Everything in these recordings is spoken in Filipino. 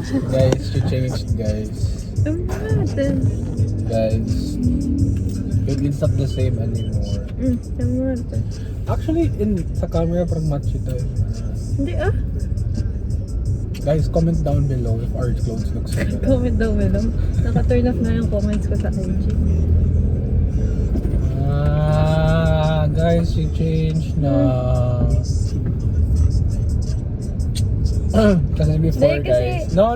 Guys, she changed, guys. Natin. Guys, it's not the same anymore. Natin. Actually, sa camera parang match ito eh. Hindi Guys, comment down below if our clothes look similar. Comment daw below. Naka-turn off na yung comments ko sa IG. Guys, she changed na. Kasi before, Hindi, kasi- guys. No.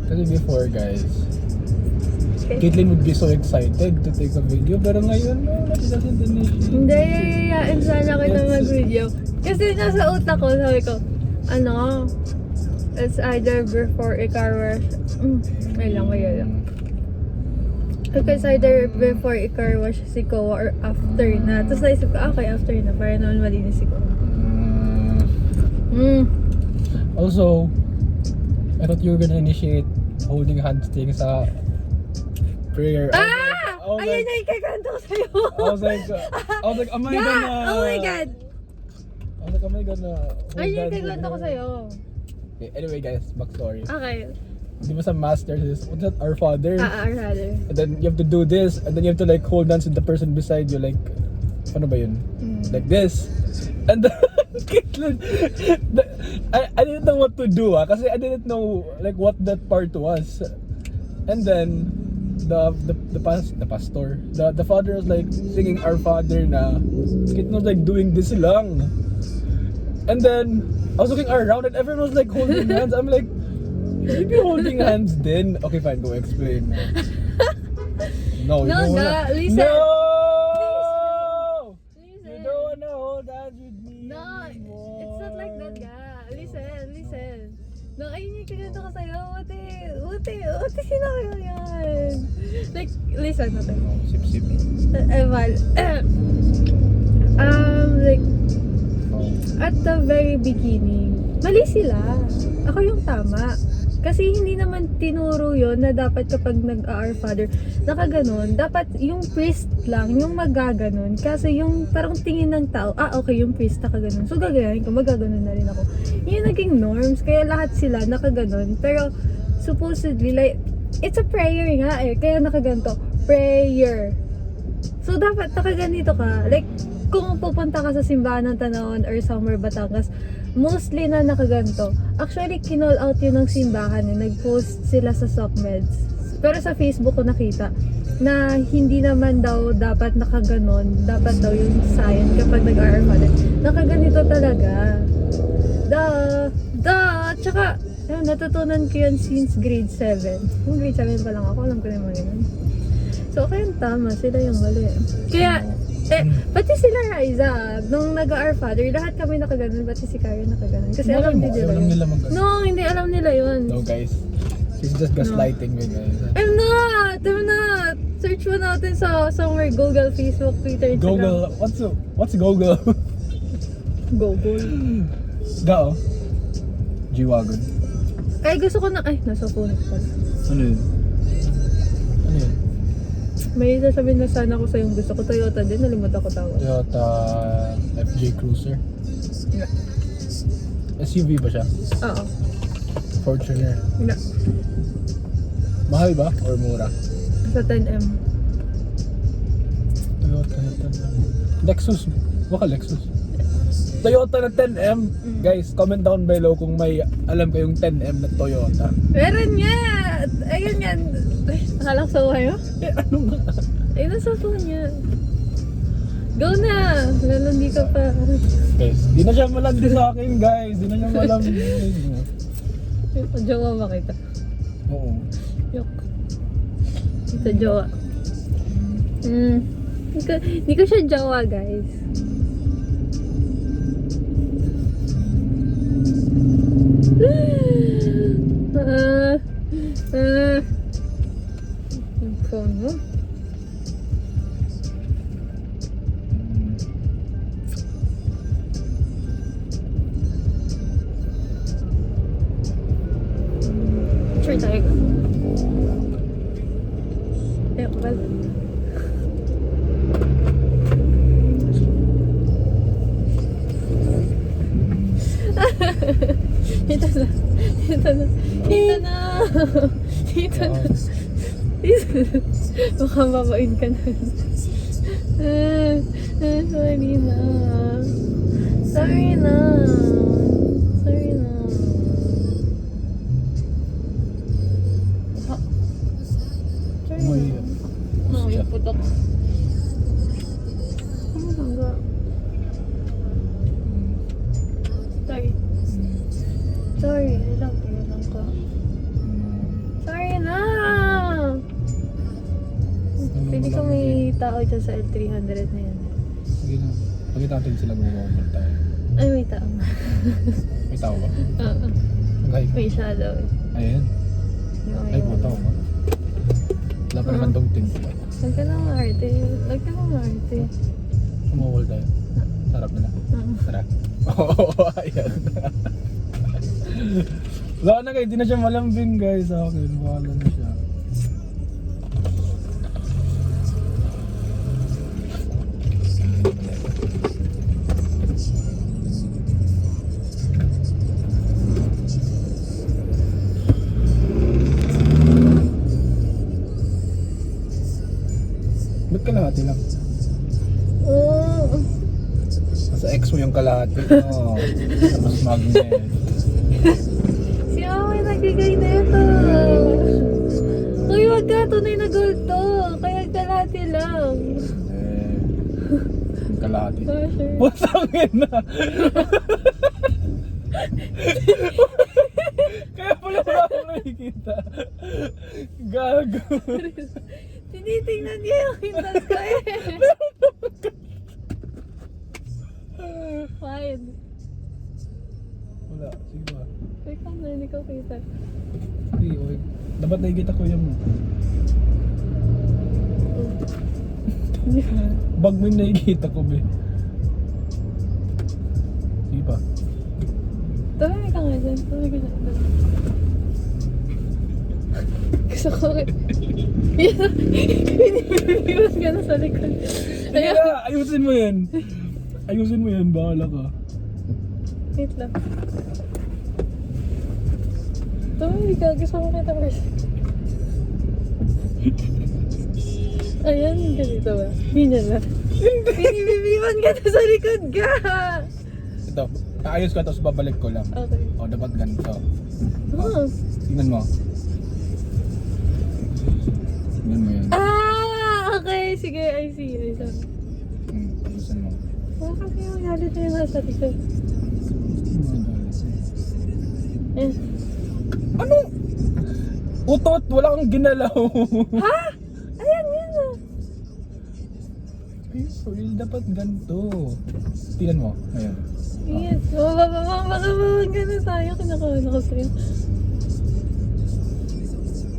Kasi before, guys. Caitlyn would be so excited to take a video, pero ngayon, no, she doesn't initiate. Hindi, yayayain sana kita mag-video. Kasi nasa utak ko, sabi ko, it's either before a car wash. Kailang. It's either before a car wash si Koa or after na. Tapos naisip ko, okay, after na. Para naman malinis si Koa. Also, I thought you were gonna initiate holding hands thing sa prayer. Ayun na yung kakanto ko sa'yo. I was like, am I gonna... Oh my God! I was like, am I gonna hold Ayun yung hands with kakanto ko her? sa'yo. Okay, anyway guys, backstory. Okay. Di ba sa Masters is, what's that, Our Father? Rather. And then you have to do this, and then you have to like hold hands with the person beside you, like, ano ba yun? Like this. And then, I didn't know what to do kasi I didn't know like what that part was. And then, the pastor, the father was like singing Our Father na, Kit was like doing this lang. And then, I was looking around and everyone was like holding hands. I'm like, should you be holding hands then? Okay, fine, go explain. No, you don't wanna... listen. No! Listen. You don't wanna hold hands with me No, anymore. it's not like that, ga. Listen. No, ayun yung kakanto ko sa'yo. Uti, sinabi mo yan. Like, listen natin. Sip. Eval. Like, at the very beginning, mali sila. Ako yung tama. Kasi hindi naman tinuro yon na dapat kapag nag-Our Father, nakaganon. Dapat yung priest lang, yung magaganon. Kasi yung parang tingin ng tao, okay, yung priest nakaganon. So gagayahin ko, magaganon na rin ako. Yun naging norms, kaya lahat sila nakaganon. Pero supposedly, like, it's a prayer nga eh. Kaya nakaganto, prayer. So dapat nakaganito ka. Like, kung pupunta ka sa simbahan ng Tanawan or somewhere Batangas, mostly na nakaganto. Actually, kinall out yun ng simbahan eh. Nag-post sila sa SOCMEDS. Pero sa Facebook ko nakita na hindi naman daw dapat nakaganon. Dapat daw yung sign kapag nag-Our Father. Nakaganito talaga. Tsaka, natutunan ko yun since grade 7. Yung grade 7 pa lang ako, alam ko na yung mga ganun. So, kaya tama, sila yung mali. Kaya, pati sila Riza, nung nag-Our Father, lahat kami nakaganon, pati si Karen nakaganon. Kasi alam nila yun. No, hindi alam nila yun. No guys, she's just gaslighting me guys. I'm not! Search mo natin sa somewhere, Google, Facebook, Twitter, Instagram. Google, what's Google? Google. Gao? G-Wagon. Gusto ko na, nasa phone ko. Ano yun? May sasabihin na sana ko sa yung gusto ko. Toyota din, nalimutan ko tawag. Toyota FJ Cruiser. Nga. SUV ba siya? Oo. Fortuner. Nga. Mahal ba? Or mura? Sa 10M. Toyota na 10M. Lexus. Baka Lexus. Toyota na 10M. Guys, comment down below kung may alam kayong 10M na Toyota. Meron nga! Ayun nga. Nakalak sa kayo? Ano nga? Ayun na sa phone niya. Go na! Lalandi ka pa. Guys, di na siya malandi sa akin guys. Di na siya malandi. Jowa ba kita? Oo. Yok. Ito jowa. Hindi ko siya jowa, guys. Yung phone mo? Sure tayo. Eh, kapal. Dito na. Dito na. Dito na. Dito na. Dito na. Baka babain ka na. Sorry na. Sorry na. Sorry na. Ha? Sorry Uy, na. May putok. Ano hangga? Sorry. Sorry, lang ka. Sorry na! Pwede ko may tao dyan sa L300 na yan. Sige na. Pagkita natin sila gumamol tayo. Ay, may tao. May tao ba? Oo. Mag-hi. May shadow eh. Ayan. Ay, puta ko ba? Wala pa naman tong ting. Huwag ka lang arte. Huwag ka lang arte. Sumawal tayo. Sarap nila. Tara. Oo, ayan. Wala na kayo, di na siya malambing guys sa akin. Wala na siya. Ba't kalahati lang? Oo. Sa ex mo yung kalahati. Oo. Mas magnet. Si Mama yung nagbigay na ito. Uy, wag ka. Tunay na gold to. Kaya kalahati lang. Yung kalahati. Oh, sure. Pusangin na! Kaya pala wala akong nakikita. Gago. Tinitingnan niya yung hintas ko eh. Fine. Wala, sige ba? Teka na, hindi ko kita. Sige, okay. Dapat nakikita ko yung bag mo yung nakikita ko, be. Sige pa. Tumay ka nga dyan. Tumay ka dyan. Gusto ko rin. Pinipiliwas ka na sa likod. Sige na, ayusin mo yan. Ayusin mo yan, bahala ka. Wait lang. Tumay ka. Gusto ko kita first. Ayan, ganito ba? Ganyan na. Pinipiliwan ka na sa likod ka! Ito, naayos ko tapos babalik ko lang. Okay. O, dapat ganito. Oh. Tingnan mo. Tingnan mo yan. Ah! Okay, sige. I see. Ayusin mo. Oh, kasi yung galit na yung nasa likod. Eh. Ano? Utot! Wala kang ginalaw! Ha? Ayan, yan ah. Ay, sorry, dapat ganito. Tingnan mo. Ayan. Yes. Baka gano'n tayo. Kinakawan ako sa'yo.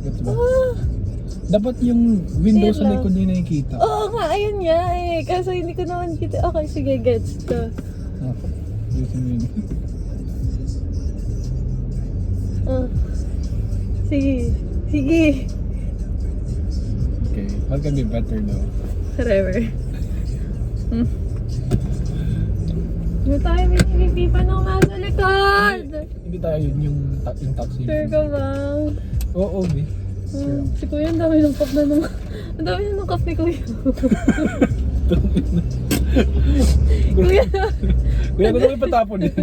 Gets ba? Ah! Dapat yung window Sige sa lang. likod na yung nakikita. Oo nga, ayun nga eh. Kaso hindi ko naman kita. Okay, sige, gets to. Ah, ayusin mo yun. Ah. Sige. Sige. Okay, how can be better though? Forever. Hindi tayo pinipilipan ng nasa likod. Hindi tayo yun yung taxi. Sure ka ba? Oo, be. Sure. Si Kuya, ang dami ng cup na nung... Ang dami na ng cup ni Kuya. Kuya! Kuya, gusto ko ipatapon yun.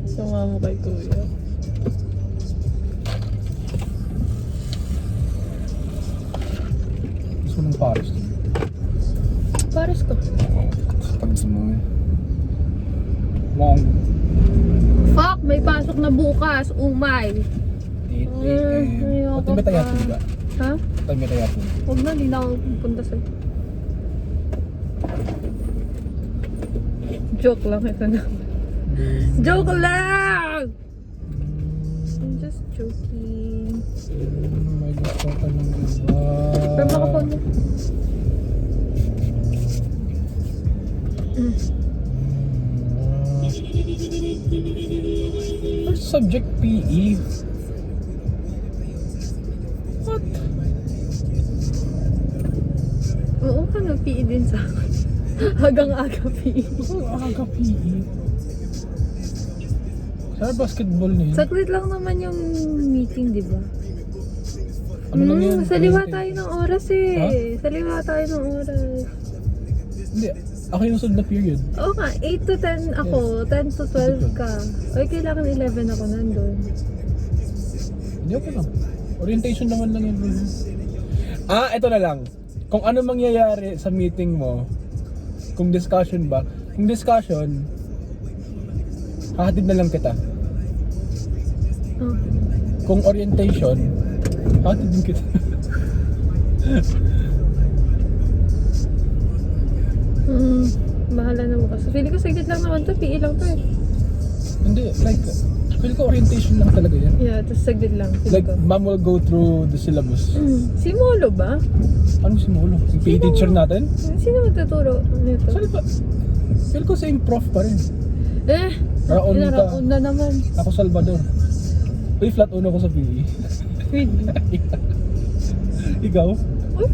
Sumama kay Kuya. Gusto ko ng Paris din. Pares ko. Oo, pag gusto mo eh. Long. Fuck! May pasok na bukas. Umay. 8 a.m. Ayoko Pati may pa. tayapon ba? Ha? Pati may tayapon. Huwag na, hindi na ako pupunta sa'yo. Joke lang ito na. Joke lang! I'm just joking. May gusto ka ng iba. Pero makaphone mo. First subject PE. What? Oo ka na, PE din sa akin. Hanggang aga PE. Aga PE. Sana basketball na yun. Saglit lang naman yung meeting, di ba? Ano lang yun? Saliwa tayo ng oras eh. Ha? Saliwa tayo ng oras. Hindi. Ako yung sunod na period. Oo nga, 8 to 10 ako. 10 to 12 ka. Ay, kailangan 11 ako nandun. Hindi okay lang. Orientation naman lang yun. Ito na lang. Kung ano mangyayari sa meeting mo, kung discussion ba, kung discussion, hahatid na lang kita. Oh. Kung orientation, hahatid din kita. Bahala na bukas. Feeling ko saglit lang naman to. PE lang to eh. Hindi, like, feel ko orientation lang talaga yan. Yeah, tapos saglit lang. Like, ma'am will go through the syllabus. Si Molo ba? Ano si Molo? Yung PE teacher natin? Sino magtuturo nito? Sorry pa. Feel ko same prof pa rin. Raon ka. Raon na naman. Ako Salvador. Uy, flat uno ko sa PE. Really? Ikaw? Uy,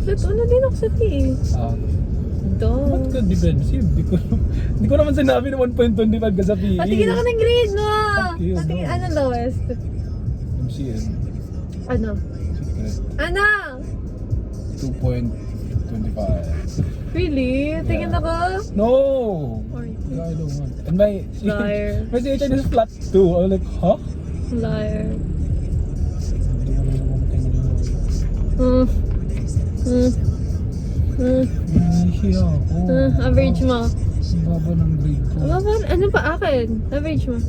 flat ano din ako sa PE. Ba't ka defensive? Di ko naman sinabi na 1.25 ka sa PE. Patingin ako ng grade mo! Fuck you, Patingin, no. ano lowest? MCN. Ano? Secret. Ano? 2.25. Really? Tingin ako? No! Or, No, I don't want. And my Liar. my CHN is flat too. I was like, huh? liar. Nahihiya ako. Average mo. Ang baba ng grade ko. Ano pa akin? Average mo.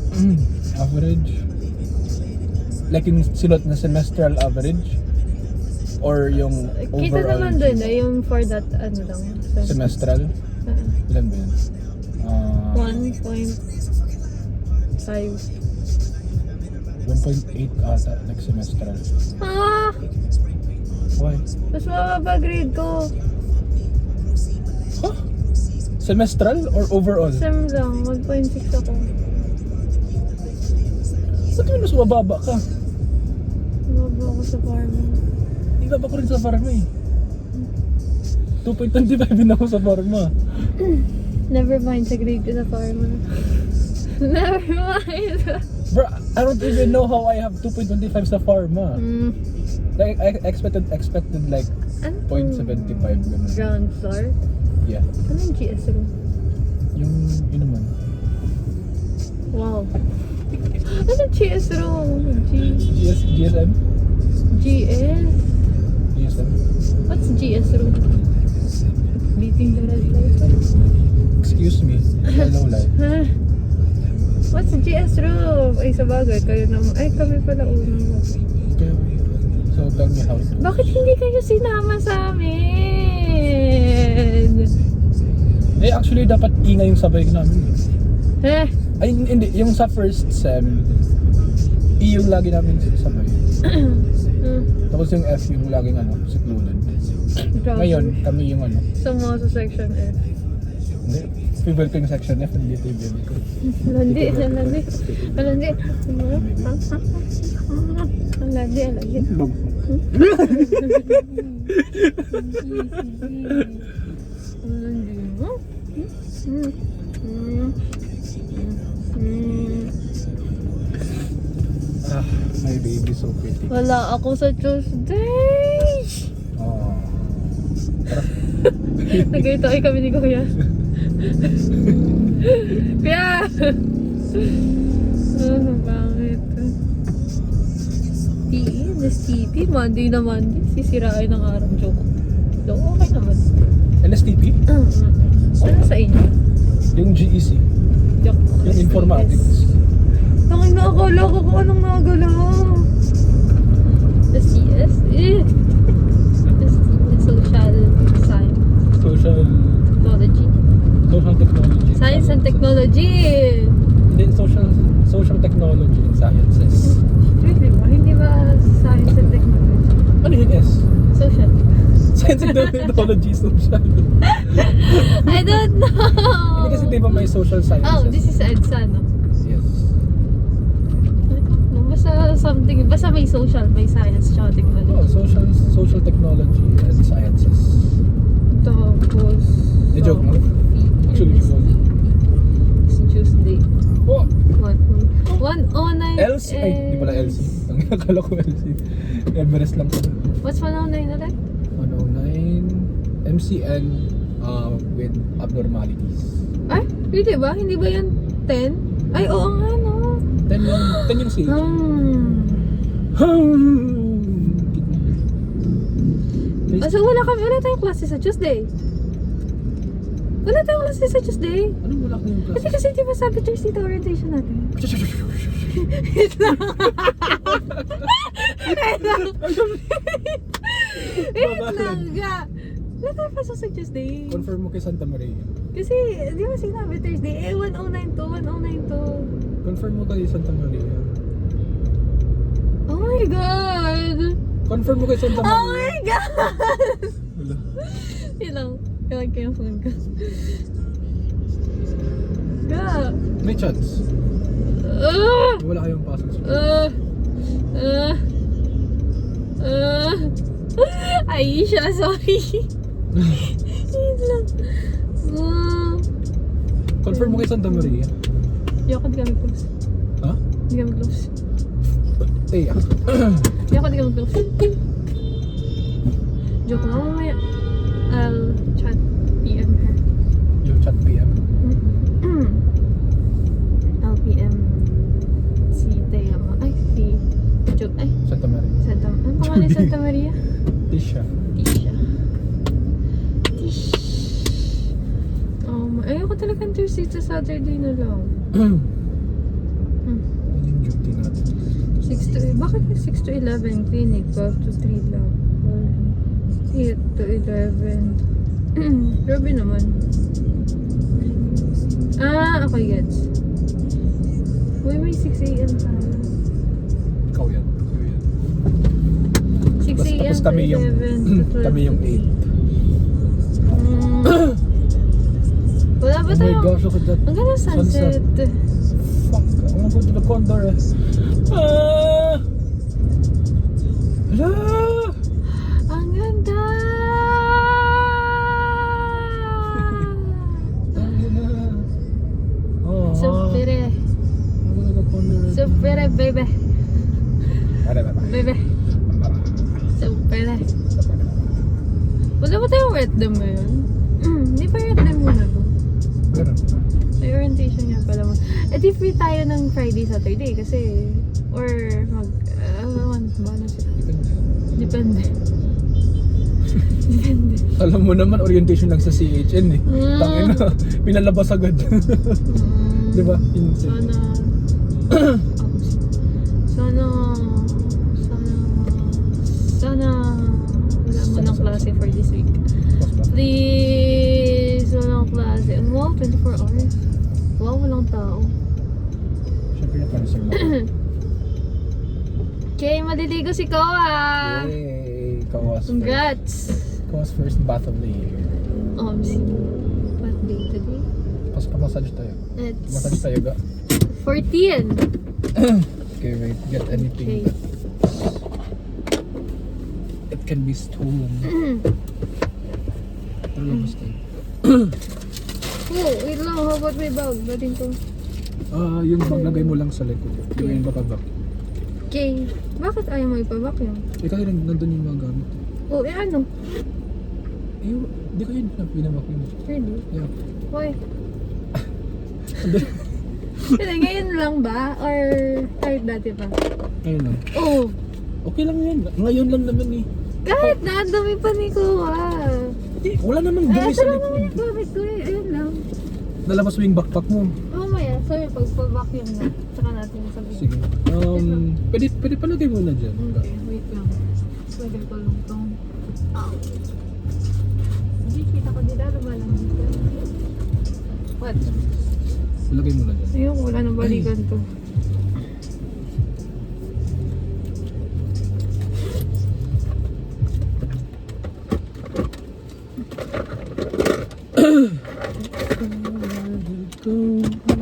Average? Like yung silot na semestral average? Or yung Kita overall naman dun eh, yung for that, ano lang. semestral? Ilan ba yun? 1.5. 1.8 ata, like semestral. Why? Mas mababa grade ko. Huh? Semestral or overall? Sem lang, 1.6 ako. Ba't yun mas mababa ka? Mababa ako sa pharma. Ibaba ko rin sa pharma eh. 2.25 din ako sa pharma. Never mind sa grade ko sa pharma. Never mind. Bro, I don't even know how I have 2.25 sa pharma. Like, I expected like Ano? 0.75 ganun. Ground floor? Yeah. Ano yung GS room? Yun naman. Wow. Ano GS room? GSM? GS? GSM? What's GS room? Beating the red light. Excuse me. Yellow light. Huh? What's GS room? Ay, sa bagay, kayo naman. Ay, kami pala unang. Okay. So, tell me how to. Bakit hindi kayo sinama sa amin? Eh, actually, dapat ingay yung sabay namin eh. Eh? Ay, hindi. Yung sa first sem, E yung lagi namin sabay. Tapos yung F yung laging secluded. Ngayon, kami yung So, mo sa section F. Hindi. Favorite ko yung section F, hindi favorite ko. Landi. My baby so pretty. Wala ako sa Tuesday. Oh. Nag-itoy kami ni Kuya. Kuya! Bakit? PE? NSTP? Monday na Monday. Sisirain ng araw. Joke. Okay naman. LSTP? Ano sa inyo? Yung GEC. Joke. Yung informatics. Ang nakakala ko kung anong nagalaw. The CS? Social Science. Social Technology. technology. Science and Technology. Hindi, social technology and sciences. Really ba? Hindi ba Science and Technology? Ano yung S? Social. Science and technology, social. I don't know. Hindi kasi di ba may social sciences? Oh, this is EDSA, no? Yes. Basta something, basta may social, may science, tsaka technology. Oh, social technology and sciences. Tapos, joke lang. Actually, It's Tuesday. Oh! 109 LC? Ay, di pala LC. Ang akala ko LC. Everest lang pala. What's 109 ulit? 109 MCN with abnormalities. Ay, hindi ba? Hindi ba yan 10? Ay, oo nga, no. 10 yung CH. So wala tayong klase sa Tuesday. Wala tayong klase sa Tuesday. Anong wala kayong klase? Kasi di ba sabi Thursday to orientation natin? Wait lang. Wait lang ga. Wala tayong pasok sa Tuesday. Confirm mo kay Santa Maria. Kasi di ba sinabi Thursday? 1092. Confirm mo kay Santa Maria. Oh my God! Confirm mo kay Santa Maria. Oh my God! Wala. Yun lang. Kailangan ko yung phone ko. Ga! May chance. Wala kayong pasok sa Aisha, sorry. Yun lang. Confirm mo kay Santa Maria. Yoko, di kami close. Ha? Di kami close. Hey, Yoko, di kami close. Joke lang, mamaya. I'll chat PM her. yung chat PM. I'll PM si Thea. Ay, si Joke. Ay, Santa Maria. Ano pangalan ni Santa Maria? Tisha. Tisha. Ayoko talagang Thursday sa Saturday na lang. Ano yung duty natin? 6 to, bakit 6 to 11 clinic? 12 to 3 lang. Or 8 to 11. Grabe naman. Okay, gets. Uy, may 6 a.m. tayo. Ikaw yan. 6 a.m. Tapos to kami yung 11 to 12. kami yung 8. Wala ba Oh my tayo? gosh, look at that. Ang ganda sunset. Fuck, I wanna go to the Condor. Hala! Ang ganda! Oh, Supere. I'm gonna go Condor. Supere, baby. Baby. Supere. Wala ba tayong wet dem ngayon? Hindi pa wet dem muna to. Ganun. May orientation nga pala mo. Di free tayo ng Friday, Saturday kasi or bahala sila. Depende. Depende. Alam mo naman, orientation lang sa CHN eh. Tangina, pinalabas agad. Di ba? Insane. Sana wala mo ng klase for this week. Please, walang klase. Wow, 24 hours. Wow, walang tao. Siyempre na para sa'yo. Okay, maliligo si Koa. Yay! Kawas. Congrats. Kawas first bath of the year. See. What day today? Massage tayo. It's Massage tayo ga. 14. Okay, wait. Get anything Okay. that it can be stolen. Talabas tayo. Oh, wait lang. How about my bag? Batin ko. Yung bag lagay mo lang sa likod. Di ba yung babak? Okay. Bakit ayaw mo ipa-vacuum? Kasi nandun yung mga gamit. Oh, ano? Di ko yun pinabak yun. Really? Yeah. Why? Hindi, ngayon lang ba? Or kahit dati pa? Ayun lang. Oh, Okay lang yan. Ngayon lang naman eh. kahit na, ang dami pa ni Kuya. Wala namang Ay, dumi ito sa lang naman likod. yung gamit ko eh. Ayun lang. Nalabas mo yung backpack mo. Oh, maya. Sorry, pag-vacuum na. Tsaka natin sabihin. Sige. Pwede palagay mo na dyan. Okay, wait lang. Pwede ko lang itong... Hindi, kita ko dito. Lumalang dito. What? Palagay mo na dyan. Ayun, wala nang balikan to. Go.